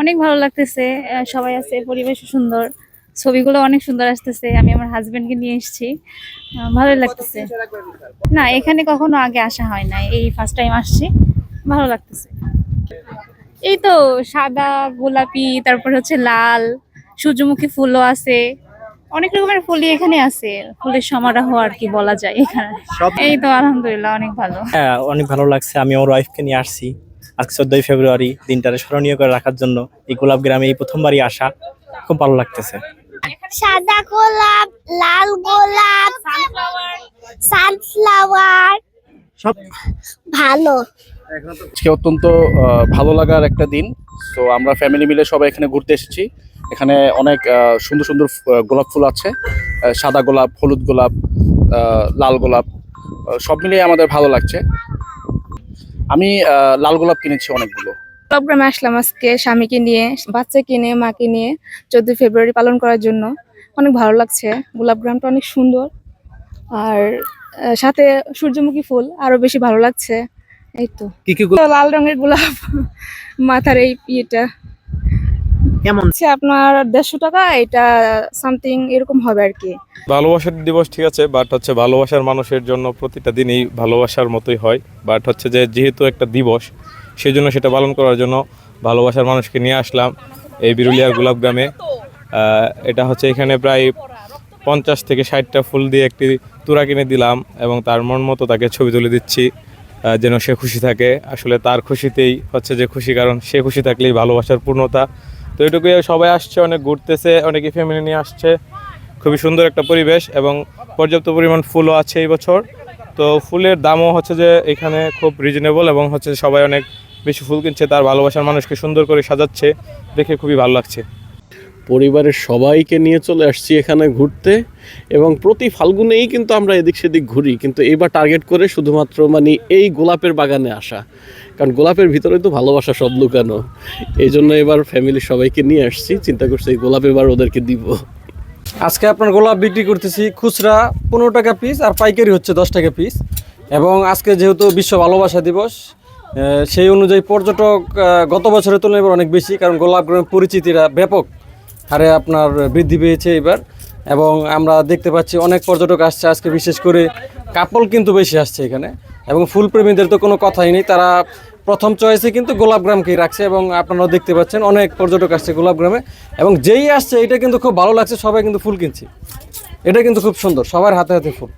অনেক ভালো লাগতেছে। সবাই আছে, পরিবেশ সুন্দর, ছবিগুলো অনেক সুন্দর আসতেছে। আমি আমার হাজবেন্ডকে নিয়ে এসেছি, ভালোই লাগতেছে। না, এখানে কখনো আগে আসা হয় না, এই ফার্স্ট টাইম আসছি। ভালো লাগতেছে। এই তো সাদা, গোলাপি, তারপর হচ্ছে লাল, সূর্যমুখী ফুলও আছে। অনেক রকমের ফুলই এখানে আছে, ফুলের সমারোহ আর কি বলা যায় এখানে। সব এই তো আলহামদুলিল্লাহ অনেক ভালো। হ্যাঁ, অনেক ভালো লাগছে। আমি আমার ওয়াইফকে নিয়ে আসছি আজকে 14ই ফেব্রুয়ারি দিনটারে স্মরণীয় করে রাখার জন্য। এই গোলাপ গ্রামে এই প্রথমবারই আসা, খুব ভালো লাগতেছে। সাদা গোলাপ, লাল গোলাপ, সানফ্লাওয়ার সব ভালো। আজকে অত্যন্ত ভালো লাগার একটা দিন। তো আমরা ফ্যামিলি মিলে সবাই এখানে ঘুরতে এসেছি। এখানে অনেক সুন্দর সুন্দর গোলাপ ফুল আছে, সাদা গোলাপ, হলুদ গোলাপ, লাল গোলাপ, সব মিলিয়ে আমাদের ভালো লাগছে। আমি লাল গোলাপ কিনেছি অনেকগুলো। প্রোগ্রামে আসলাম আজকে স্বামীকে নিয়ে, বাচ্চাকে নিয়ে, মাকে নিয়ে 14 ফেব্রুয়ারি পালন করার জন্য। অনেক ভালো লাগছে, গোলাপ গ্রামটা অনেক সুন্দর। আর সাথে সূর্যমুখী ফুল আরো বেশি ভালো লাগছে। এই তো কি কি লাল রঙের গোলাপ, মাথার এই ইয়েটা কেমন? হচ্ছে আপনার 150 টাকা, এটা সামথিং এরকম হবে আর কি। ভালোবাসার দিবস ঠিক আছে, বাট হচ্ছে ভালোবাসার মানুষের জন্য প্রতিটা দিনই ভালোবাসার মতোই হয়। বাট হচ্ছে যে যেহেতু একটা দিবস, সেই জন্য সেটা পালন করার জন্য ভালোবাসার মানুষকে নিয়ে আসলাম এই বিরুলিয়ার গোলাপ গ্রামে। এটা হচ্ছে এখানে প্রায় 50 থেকে 60টা ফুল দিয়ে একটি তুরা কিনে দিলাম এবং তার মন মতো তাকে ছবি তুলে দিচ্ছি, যেন সে খুশি থাকে। আসলে তার খুশিতেই হচ্ছে যে খুশি, কারণ সে খুশি থাকলেই ভালোবাসার পূর্ণতা। তো এটুকুই, সবাই আসছে, অনেক ঘুরতেছে, অনেকে ফ্যামিলি নিয়ে আসছে। খুবই সুন্দর একটা পরিবেশ এবং পর্যাপ্ত পরিমাণ ফুলও আছে এই বছর। তো ফুলের দামও হচ্ছে যে এখানে খুব রিজনেবল এবং হচ্ছে সবাই অনেক বেশি ফুল কিনছে, তার ভালোবাসার মানুষকে সুন্দর করে সাজাচ্ছে, দেখে খুবই ভালো লাগছে। পরিবারের সবাইকে নিয়ে চলে আসছি এখানে ঘুরতে, এবং প্রতি ফাল্গুনেই কিন্তু আমরা এদিক সেদিক ঘুরি, কিন্তু এবার টার্গেট করে শুধুমাত্র এই গোলাপের বাগানে আসা, কারণ গোলাপের ভিতরে তো ভালোবাসা সব লুকানো। এই জন্য এবার ফ্যামিলির সবাইকে নিয়ে আসছি, চিন্তা করছি এই গোলাপ এবার ওদেরকে দিব। আজকে আপনার গোলাপ বিক্রি করতেছি খুচরা 15 টাকা পিস, আর পাইকারি হচ্ছে 10 টাকা পিস। এবং আজকে যেহেতু বিশ্ব ভালোবাসা দিবস, সেই অনুযায়ী পর্যটক গত বছরের তুলনায় এবার অনেক বেশি, কারণ গোলাপ গ্রামের পরিচিতিরা ব্যাপক হারে আপনার বৃদ্ধি পেয়েছে এবার। এবং আমরা দেখতে পাচ্ছি অনেক পর্যটক আসছে আজকে, বিশেষ করে কাপল কিন্তু বেশি আসছে এখানে। এবং ফুলপ্রেমীদের তো কোনো কথাই নেই, তারা প্রথম চয়েসে কিন্তু গোলাপ গ্রামকেই রাখছে। এবং আপনারাও দেখতে পাচ্ছেন অনেক পর্যটক আসছে গোলাপ গ্রামে, এবং যেই আসছে এটা কিন্তু খুব ভালো লাগছে, সবাই কিন্তু ফুল কিনছে। এটা কিন্তু খুব সুন্দর, সবার হাতে হাতে ফুল।